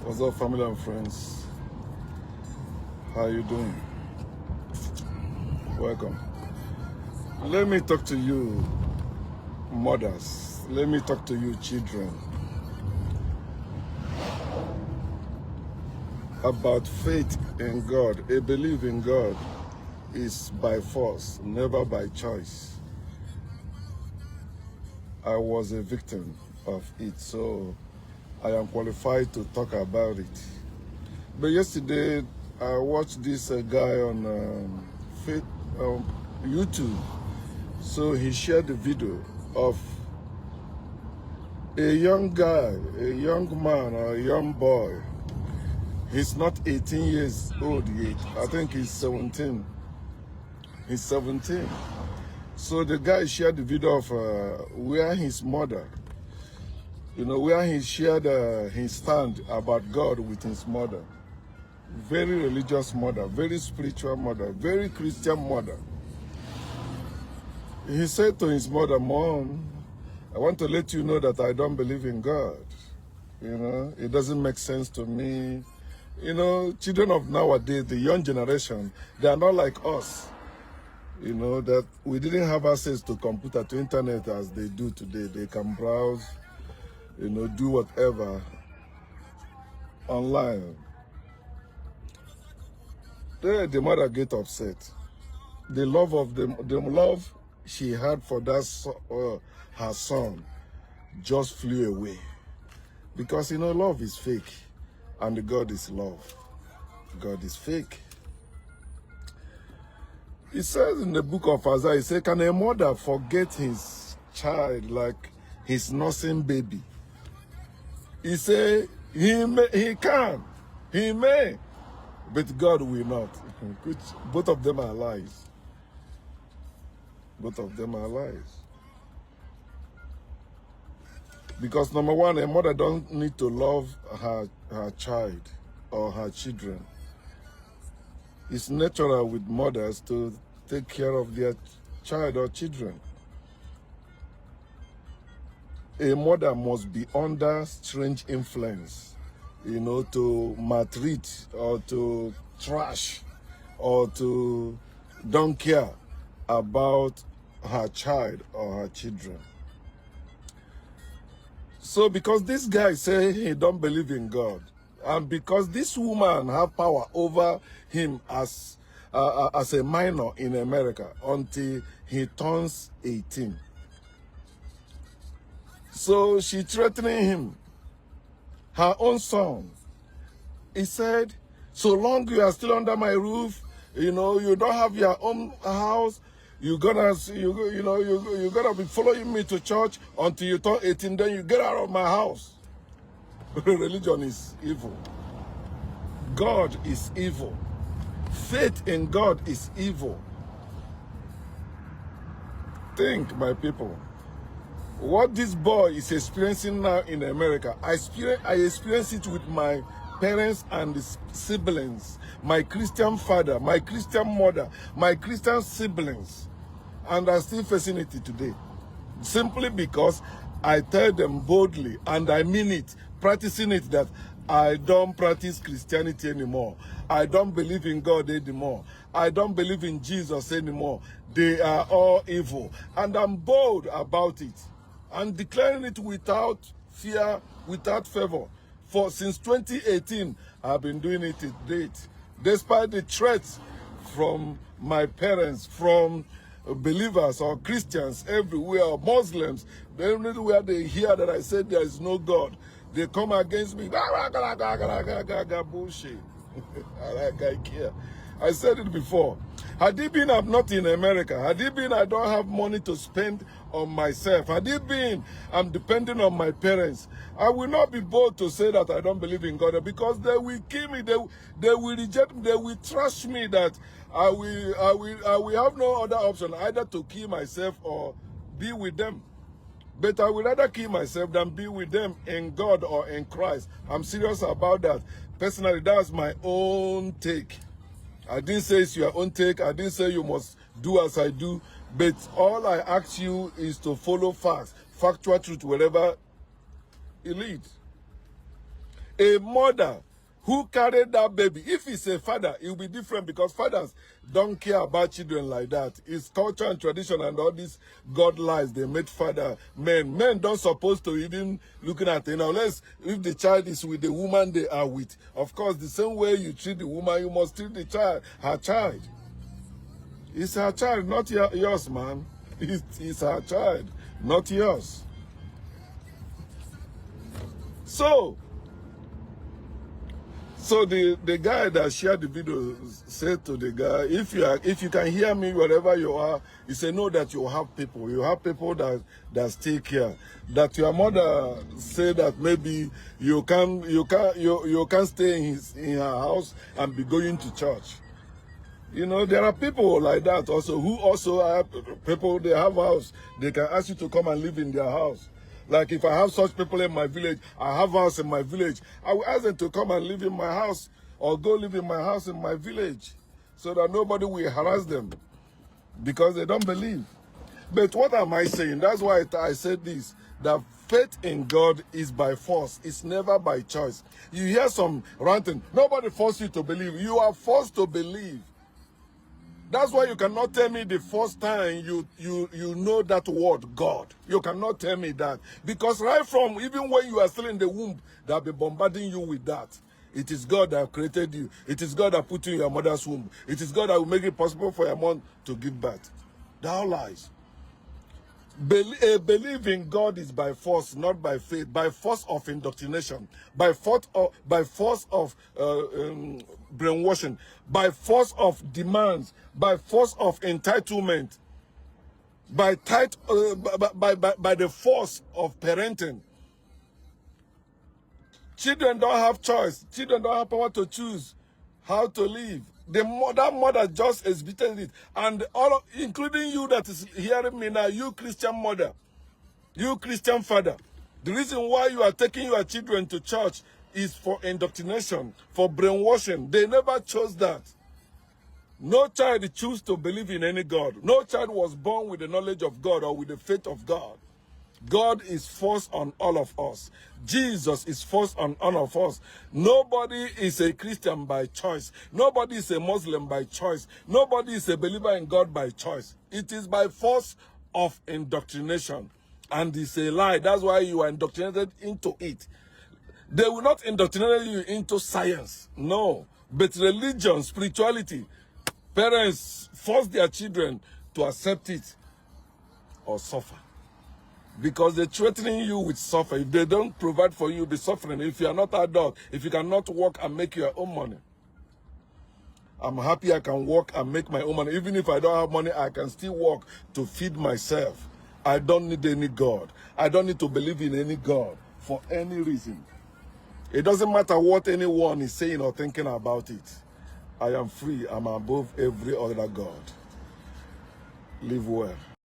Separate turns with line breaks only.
What's up, family and friends? How you doing? Welcome. Let me talk to you, mothers. Let me talk to you, children, about faith in God. A belief in God is by force, never by choice. I was a victim of it, so I am qualified to talk about it. But yesterday, I watched this guy on YouTube. So he shared a video of a young guy, a young man, or a young boy. He's not 18 years old yet. I think he's 17. He's 17. So the guy shared the video of where his mother, where he shared his stand about God with his mother. Very religious mother, very spiritual mother, very Christian mother. He said to his mother, "Mom, I want to let you know that I don't believe in God. It doesn't make sense to me. Children of nowadays, the young generation, they are not like us. That we didn't have access to computer, to internet as they do today. They can browse, do whatever online." Then the mother get upset. The love she had for that her son just flew away, because love is fake, and God is love. God is fake. It says in the book of Isaiah, it says, "Can a mother forget his child like his nursing baby?" He said he can, he may, but God will not. Which both of them are lies. Both of them are lies. Because number one, a mother don't need to love her child or her children. It's natural with mothers to take care of their child or children. A mother must be under strange influence, to maltreat or to trash or to don't care about her child or her children. So because this guy say he don't believe in God, and because this woman have power over him as a minor in America until he turns 18. So she threatening him, her own son. He said, "So long you are still under my roof, you don't have your own house, you're gonna be following me to church until you turn 18, then you get out of my house." Religion is evil. God is evil. Faith in God is evil. Think, my people. What this boy is experiencing now in America, I experience it with my parents and siblings, my Christian father, my Christian mother, my Christian siblings, and I'm still facing it today. Simply because I tell them boldly, and I mean it, practicing it, that I don't practice Christianity anymore. I don't believe in God anymore. I don't believe in Jesus anymore. They are all evil. And I'm bold about it. I'm declaring it without fear, without favor. Since 2018, I've been doing it to date. Despite the threats from my parents, from believers or Christians everywhere, Muslims, everywhere they hear that I said there is no God, they come against me. Bullshit. I care. I said it before. Had it been I'm not in America, had it been I don't have money to spend on myself, had it been I'm depending on my parents, I will not be bold to say that I don't believe in God, because they will kill me, they will reject me, they will trash me, that I will have no other option either to kill myself or be with them. But I would rather kill myself than be with them in God or in Christ. I'm serious about that. Personally, that's my own take. I didn't say it's your own take. I didn't say you must do as I do. But all I ask you is to follow facts, factual truth, wherever it leads. A mother who carried that baby, if it's a father, it will be different because fathers don't care about children like that. It's culture and tradition and all these God lies they made father men. Men don't supposed to even looking at it. Unless if the child is with the woman they are with. Of course, the same way you treat the woman, you must treat the child, her child. It's her child, not yours, man. It's her child, not yours. So the guy that shared the video said to the guy, if you can hear me wherever you are, he said, know that you have people that stay here. That your mother said that maybe you can stay in her house and be going to church. You know, there are people like that also who also have people, they have house. They can ask you to come and live in their house. Like if I have such people in my village, I have house in my village, I will ask them to come and live in my house or go live in my house in my village so that nobody will harass them because they don't believe. But what am I saying? That's why I said this, that faith in God is by force. It's never by choice. You hear some ranting, nobody forced you to believe. You are forced to believe. That's why you cannot tell me the first time you know that word, God. You cannot tell me that. Because right from, even when you are still in the womb, they'll be bombarding you with that. It is God that created you. It is God that put you in your mother's womb. It is God that will make it possible for your mom to give birth. That all lies. Believe in God is by force, not by faith, by force of indoctrination, by force of brainwashing, by force of demands, by force of entitlement, by the force of parenting. Children don't have choice. Children don't have power to choose how to live. That mother just exhibited it. And all, including you that is hearing me now, you Christian mother, you Christian father. The reason why you are taking your children to church is for indoctrination, for brainwashing. They never chose that. No child chose to believe in any God. No child was born with the knowledge of God or with the faith of God. God is forced on all of us. Jesus is forced on all of us. Nobody is a Christian by choice. Nobody is a Muslim by choice. Nobody is a believer in God by choice. It is by force of indoctrination. And it's a lie. That's why you are indoctrinated into it. They will not indoctrinate you into science. No. But religion, spirituality, parents force their children to accept it or suffer. Because they're threatening you with suffering. If they don't provide for you, you'll be suffering. If you are not adult, if you cannot work and make your own money. I'm happy I can work and make my own money. Even if I don't have money, I can still work to feed myself. I don't need any God. I don't need to believe in any God for any reason. It doesn't matter what anyone is saying or thinking about it. I am free. I'm above every other God. Live well.